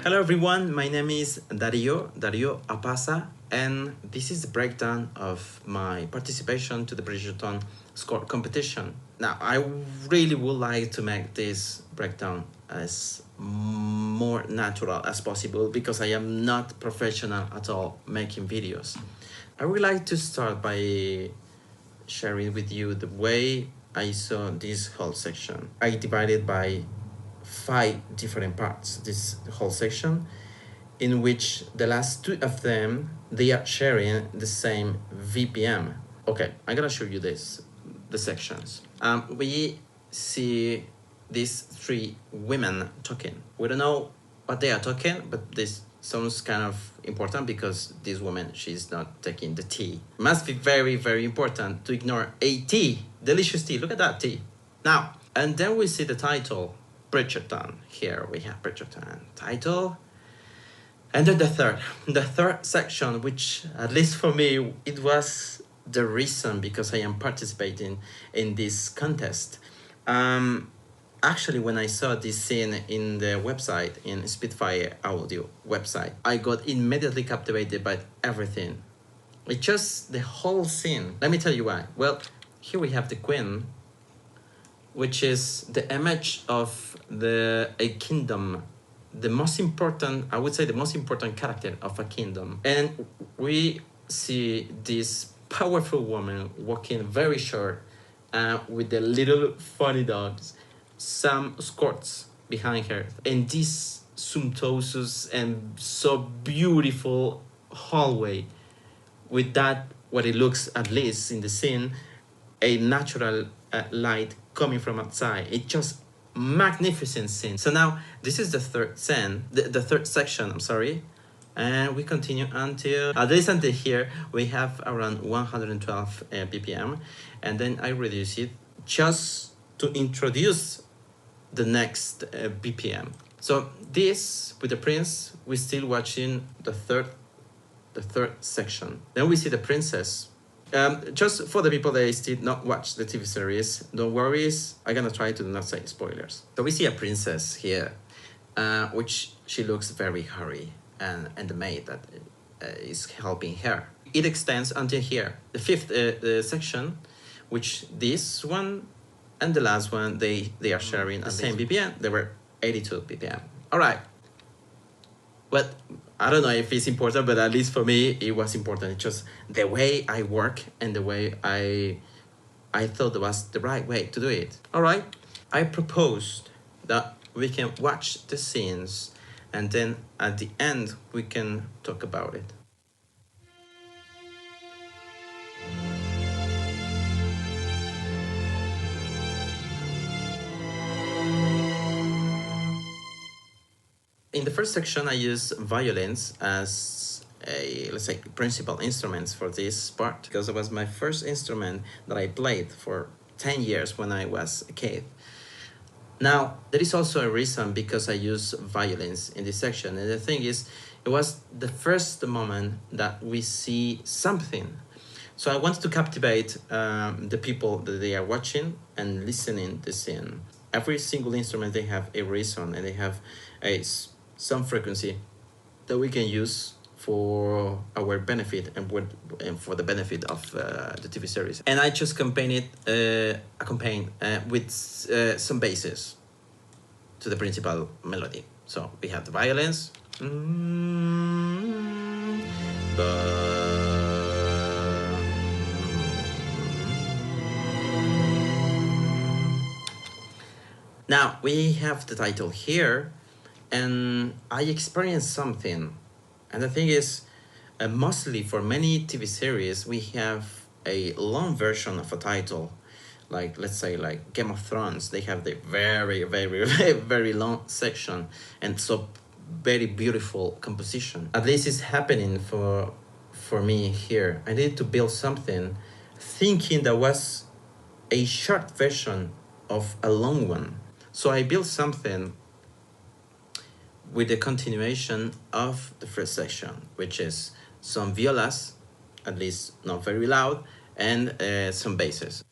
Hello everyone, my name is Dario Apasa, and this is the breakdown of my participation to the Bridgerton Score Competition. Now, I really would like to make this breakdown as more natural as possible because I am not professional at all making videos. I would like to start by sharing with you the way I saw this whole section. I divided by 5 different parts this whole section, in which the last 2 of them they are sharing the same VPM. Okay, I'm gonna show you the sections. We see these 3 women talking. We don't know what they are talking, but this sounds kind of important because this woman, she's not taking the tea. Must be very, very important to ignore a tea, delicious tea. Look at that tea. Now, and then we see the title, Bridgerton. Here we have Bridgerton title. And then the third section, which at least for me, it was the reason because I am participating in this contest. Actually, when I saw this scene in the website, in Spitfire audio website, I got immediately captivated by everything. It's just the whole scene. Let me tell you why. Well, here we have the queen, which is the image of a kingdom, the most important, I would say the most important character of a kingdom. And we see this powerful woman walking very short with the little funny dogs, some escorts behind her, and this sumptuous and so beautiful hallway with that, what it looks, at least in the scene, a natural light coming from outside. It's just magnificent scene. So now this is the third scene, the third section, I'm sorry. And we continue until, at least until here, we have around 112 BPM. And then I reduce it just to introduce the next BPM. So this, with the prince, we're still watching the third section. Then we see the princess. Just for the people that still not watch the TV series, don't worry, I'm gonna try to not say spoilers. So we see a princess here, which she looks very hurry, and the maid that is helping her. It extends until here. The fifth section, which this one and the last one, they are sharing the same BPM. They were 82 BPM. All right. But I don't know if it's important, but at least for me, it was important. It's just the way I work and the way I thought it was the right way to do it. All right. I proposed that we can watch the scenes and then at the end, we can talk about it. In the first section, I use violins as let's say, principal instruments for this part because it was my first instrument that I played for 10 years when I was a kid. Now, there is also a reason because I use violins in this section. And the thing is, it was the first moment that we see something. So I wanted to captivate the people that they are watching and listening to the scene. Every single instrument, they have a reason and they have some frequency that we can use for our benefit and for the benefit of the TV series. And I just accompanied with some basses to the principal melody. So we have the violins. Now we have the title here. And I experienced something, and the thing is, mostly for many TV series, we have a long version of a title, like let's say like Game of Thrones. They have the very, very, very, very long section, and so very beautiful composition. At least it's happening for me here. I needed to build something, thinking there was a short version of a long one. So I built something with the continuation of the first section, which is some violas, at least not very loud, and some basses.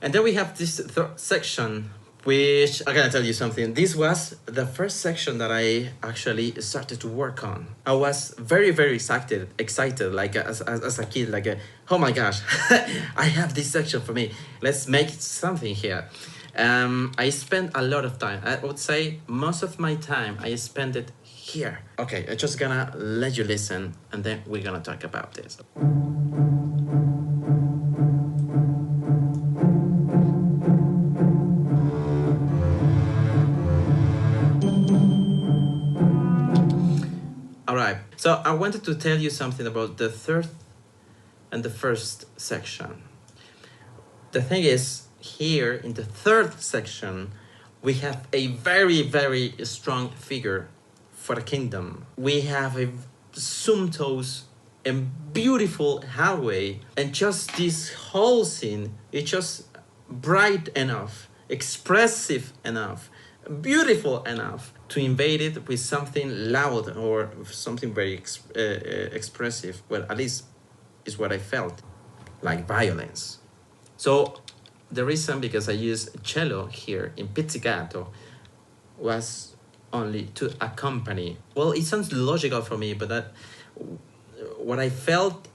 And then we have this third section, which I gotta tell you something. This was the first section that I actually started to work on. I was very, very excited, like as a kid, like, oh my gosh, I have this section for me. Let's make something here. I spent a lot of time. I would say most of my time I spent it here. Okay, I'm just gonna let you listen, and then we're gonna talk about this. All right, so I wanted to tell you something about the third and the first section. The thing is, here in the third section, we have a very, very strong figure for the kingdom. We have a sumptuous and beautiful highway, and just this whole scene is just bright enough, expressive enough, beautiful enough to invade it with something loud or something very expressive. Well, at least is what I felt, like violence. So the reason, because I use cello here in pizzicato, was only to accompany. Well, it sounds logical for me, but that what I felt,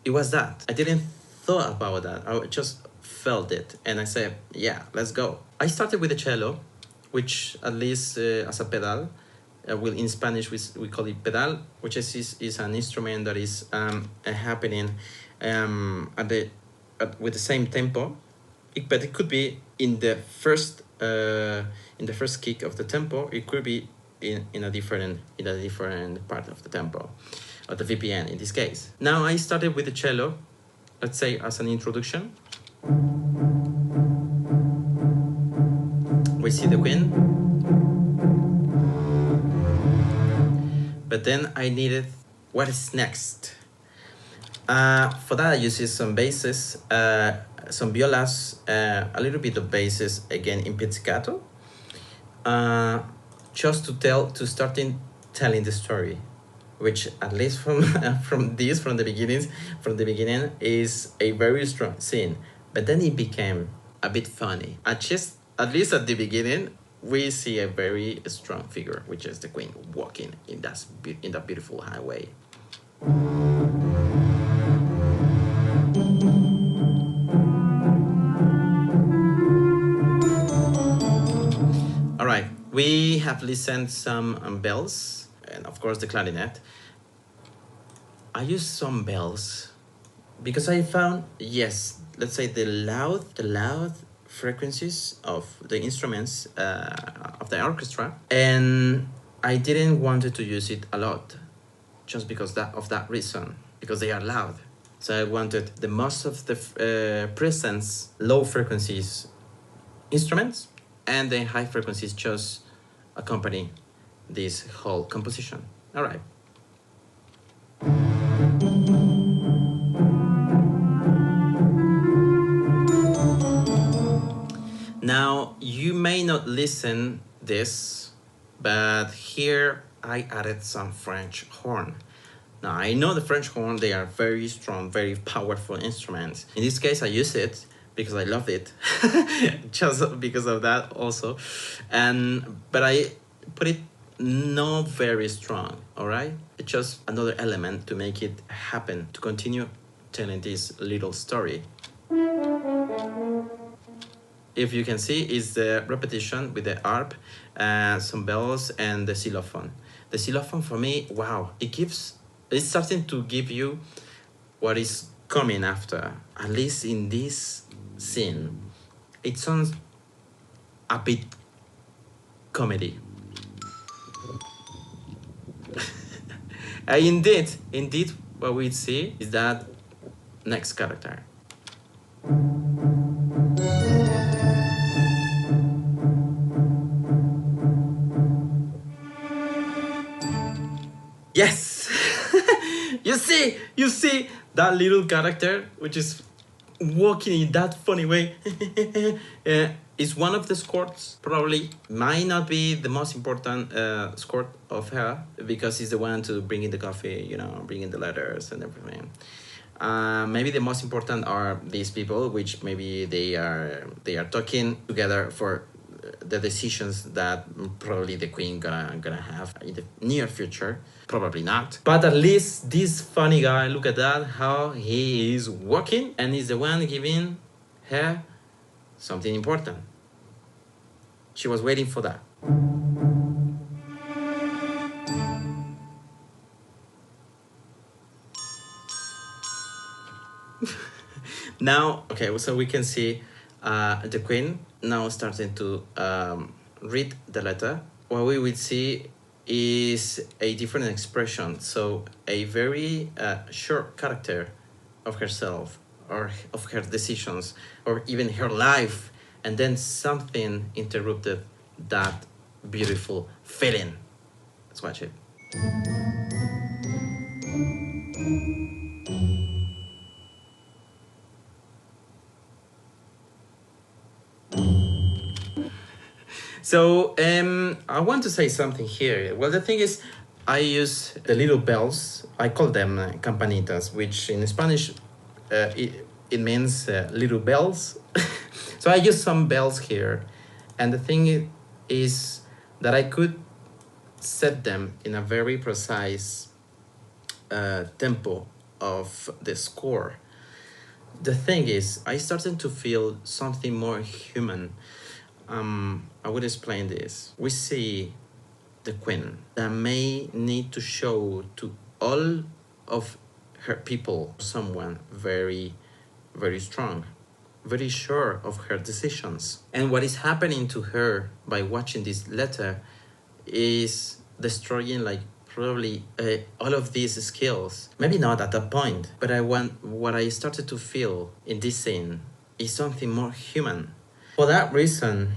it was that. I didn't thought about that. I just felt it, and I said, yeah, let's go. I started with the cello, which at least as a pedal, well, in Spanish we call it pedal, which is an instrument that is happening with the same tempo. But it could be in the first kick of the tempo. It could be in a different part of the tempo, or the VPN in this case. Now I started with the cello, let's say as an introduction. We see the Queen, but then I needed what is next. For that I used some basses, some violas, a little bit of basses again in pizzicato, just to start telling the story, which at least from the beginning is a very strong scene. But then it became a bit funny. At least at the beginning, we see a very strong figure, which is the Queen walking in that beautiful highway. All right, we have listened some bells, and of course the clarinet. I used some bells because I found, yes, let's say the loud frequencies of the instruments of the orchestra, and I didn't want to use it a lot, just because of that reason, because they are loud. So I wanted the most of the presence, low frequencies instruments, and the high frequencies just accompany this whole composition. All right. Now, you may not listen this, but here I added some French horn. Now, I know the French horn, they are very strong, very powerful instruments. In this case, I use it because I love it, just because of that also. But I put it not very strong, all right? It's just another element to make it happen, to continue telling this little story. If you can see, is the repetition with the harp, some bells, and the xylophone. The xylophone for me, wow, it's starting to give you what is coming after. At least in this scene, it sounds a bit comedy. Indeed, what we see is that next character. Yes, you see that little character which is walking in that funny way. Is one of the escorts. Probably might not be the most important escort of her, because he's the one to bring in the coffee, bring in the letters and everything. Maybe the most important are these people, which maybe they are talking together for the decisions that probably the queen gonna have in the near future. Probably not, but at least this funny guy, look at that, how he is walking, and is the one giving her something important. She was waiting for that. Now, okay, so we can see the queen now starting to read the letter. What we will see is a different expression, so a very short character of herself, or of her decisions, or even her life, and then something interrupted that beautiful feeling. Let's watch it. So I want to say something here. Well, the thing is, I use the little bells. I call them campanitas, which in Spanish it means little bells. So I use some bells here, and the thing is that I could set them in a very precise tempo of the score. The thing is, I started to feel something more human. I would explain this. We see the queen that may need to show to all of her people someone very, very strong, very sure of her decisions. And what is happening to her by watching this letter is destroying, like, probably all of these skills. Maybe not at that point, but what I started to feel in this scene is something more human. For that reason,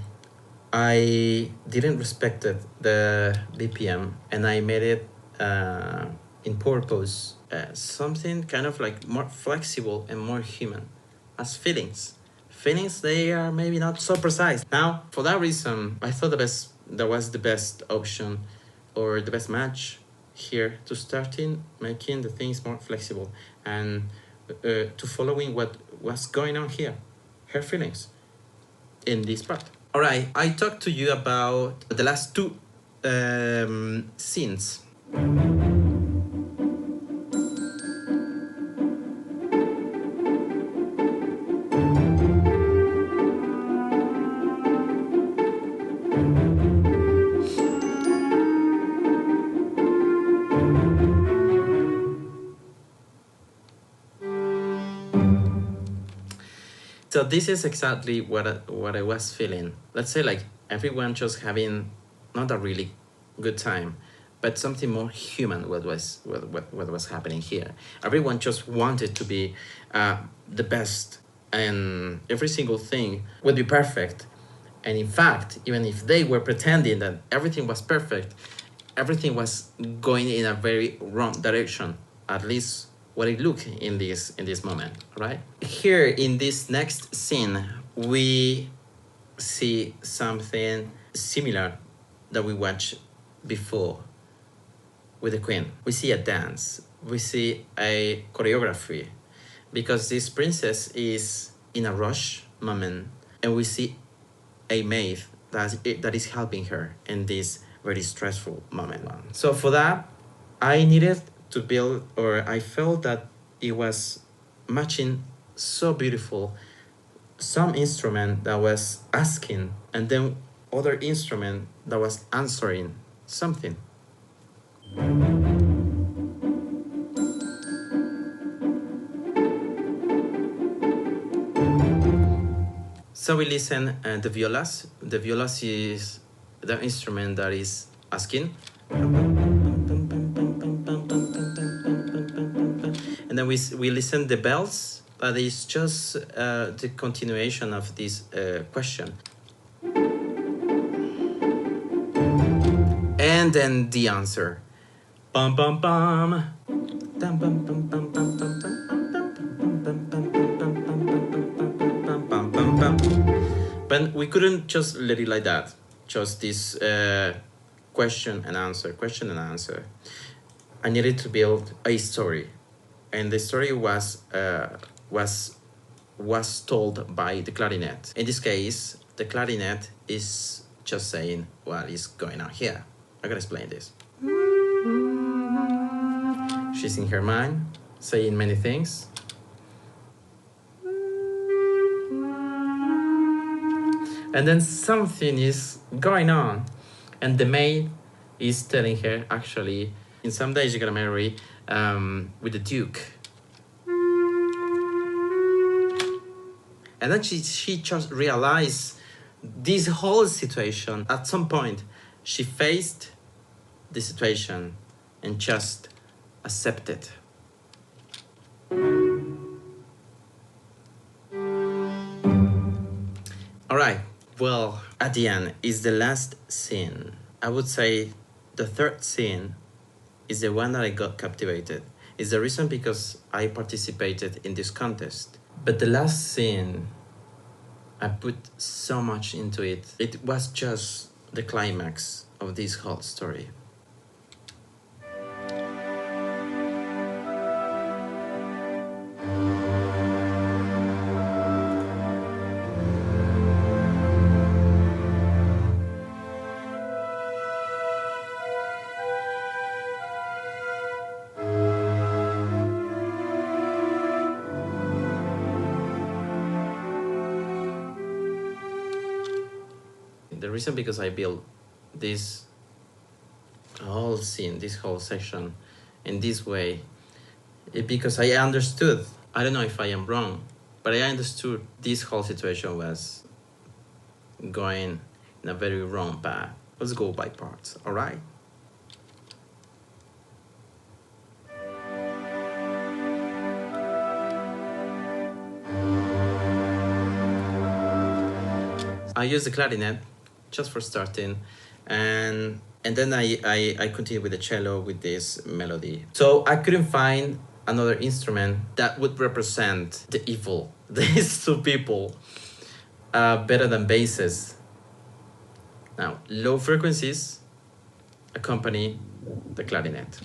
I didn't respect the BPM, and I made it in purpose something kind of like more flexible and more human, as feelings. Feelings, they are maybe not so precise. Now, for that reason, I thought that was the best option, or the best match here, to starting making the things more flexible, and to following what was going on here, her feelings in this part. All right, I talked to you about the last two scenes. So this is exactly what I was feeling. Let's say, like, everyone just having not a really good time, but something more human. What was happening here? Everyone just wanted to be the best, and every single thing would be perfect. And in fact, even if they were pretending that everything was perfect, everything was going in a very wrong direction. At least what it looked in this moment, right? Here in this next scene, we see something similar that we watched before with the queen. We see a dance, we see a choreography, because this princess is in a rush moment, and we see a maid that is helping her in this very stressful moment. So for that, I needed to build, or I felt that it was matching so beautiful, some instrument that was asking, and then other instrument that was answering something. So we listen the violas. The violas is the instrument that is asking. And then we listen the bells, but it's just the continuation of this question. And then the answer. Bum bum bum. Dum bum bum bum bum bum bum. But we couldn't just let it like that. Just this question and answer. I needed to build a story. and the story was told by the clarinet. In this case, the clarinet is just saying what is going on here. I'm gonna explain this. She's in her mind, saying many things. And then something is going on, and the maid is telling her, actually, in some days you're gonna marry with the Duke. And then she just realized this whole situation. At some point, she faced the situation and just accepted. All right. Well, at the end is the last scene. I would say the third scene is the one that I got captivated. It's the reason because I participated in this contest. But the last scene, I put so much into it. It was just the climax of this whole story. The reason because I built this whole scene, this whole section in this way, is because I understood, I don't know if I am wrong, but I understood this whole situation was going in a very wrong path. Let's go by parts, all right? I use the clarinet just for starting, and then I continue with the cello with this melody. So I couldn't find another instrument that would represent the evil, these two people, better than basses. Now, low frequencies accompany the clarinet.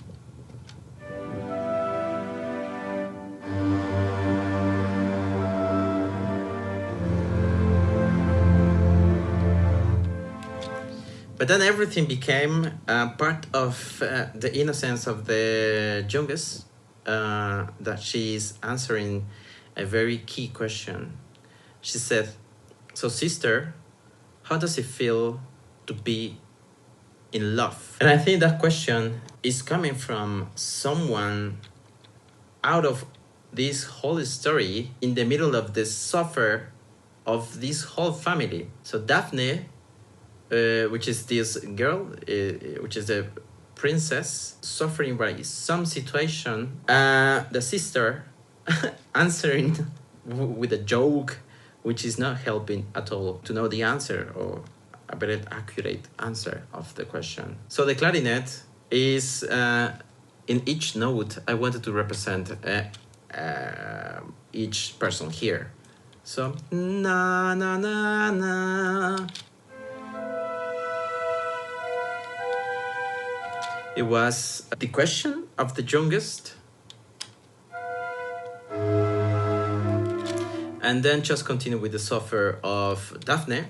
But then everything became part of the innocence of the youngest, that she's answering a very key question. She said, so sister, how does it feel to be in love? And I think that question is coming from someone out of this whole story, in the middle of the suffer of this whole family. So Daphne, which is this girl, which is a princess, suffering by some situation, the sister answering with a joke, which is not helping at all to know the answer, or a very accurate answer of the question. So the clarinet is, in each note, I wanted to represent each person here. So, na na na na. It was the question of the youngest, and then just continue with the suffer of Daphne.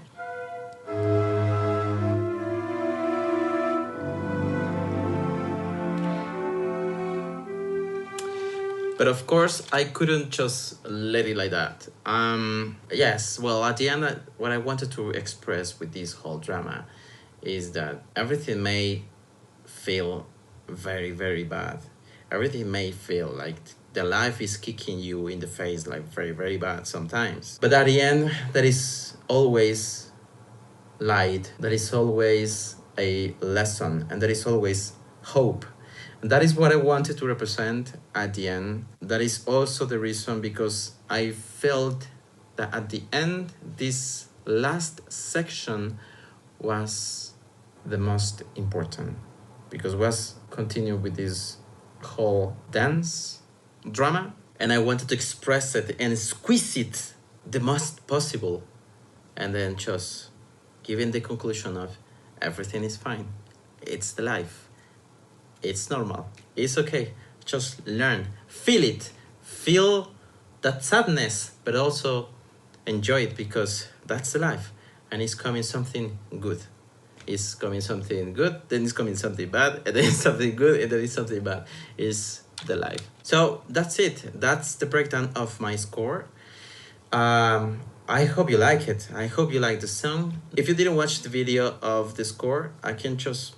But of course, I couldn't just let it like that. Yes, well, at the end, what I wanted to express with this whole drama is that everything may feel very, very bad. Everything may feel like the life is kicking you in the face, like very, very bad sometimes. But at the end, there is always light. There is always a lesson, and there is always hope. And that is what I wanted to represent at the end. That is also the reason because I felt that at the end, this last section was the most important, because was continue with this whole dance drama, and I wanted to express it and squeeze it the most possible, and then just giving the conclusion of everything is fine, it's the life, it's normal, it's okay, just learn, feel it, feel that sadness, but also enjoy it, because that's the life, and it's coming something good. It's coming something good, then it's coming something bad, and then it's something good, and then it's something bad. It's the life. So that's it. That's the breakdown of my score. I hope you like it. I hope you like the song. If you didn't watch the video of the score, I can just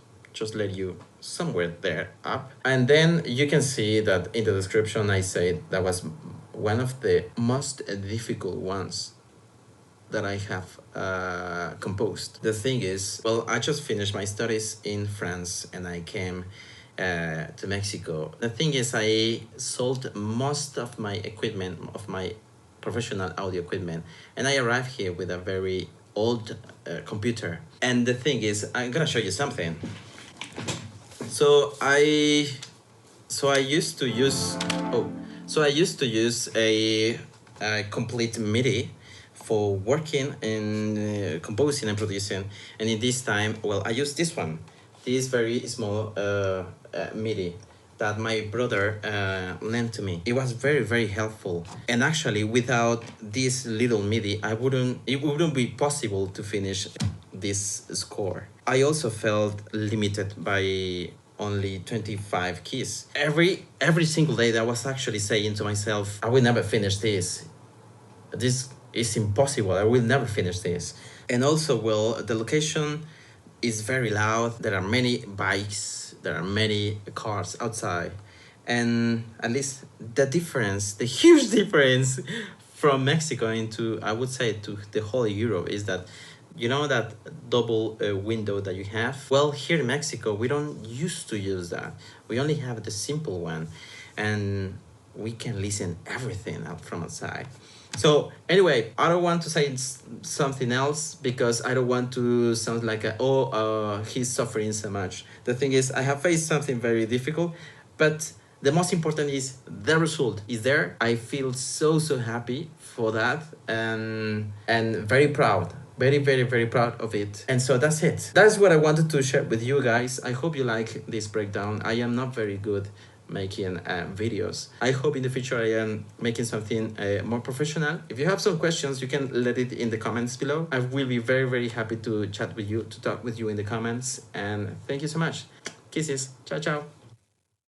let you somewhere there up, and then you can see that in the description I said that was one of the most difficult ones that I have composed. The thing is, well, I just finished my studies in France and I came to Mexico. The thing is, I sold most of my equipment, of my professional audio equipment, and I arrived here with a very old computer. And the thing is, I'm gonna show you something. So I used to use a complete MIDI for working and composing and producing. And in this time, well, I used this one, this very small MIDI that my brother lent to me. It was very, very helpful. And actually, without this little MIDI, it wouldn't be possible to finish this score. I also felt limited by only 25 keys. Every single day, I was actually saying to myself, I will never finish this. This is impossible. I will never finish this. And also, well, the location is very loud. There are many bikes. There are many cars outside. And at least the huge difference from Mexico into, I would say, to the whole Europe is that, you know, that double window that you have? Well, here in Mexico, we don't used to use that. We only have the simple one. And we can listen everything out from outside. So anyway, I don't want to say something else because I don't want to sound like he's suffering so much. The thing is, I have faced something very difficult, but the most important is the result is there. I feel so happy for that, and very proud. Very, very, very proud of it. And so that's it. That's what I wanted to share with you guys. I hope you like this breakdown. I am not very good making videos. I hope in the future I am making something more professional. If you have some questions, you can let it in the comments below. I will be very, very happy to chat with you, to talk with you in the comments. And thank you so much. Kisses. Ciao, ciao.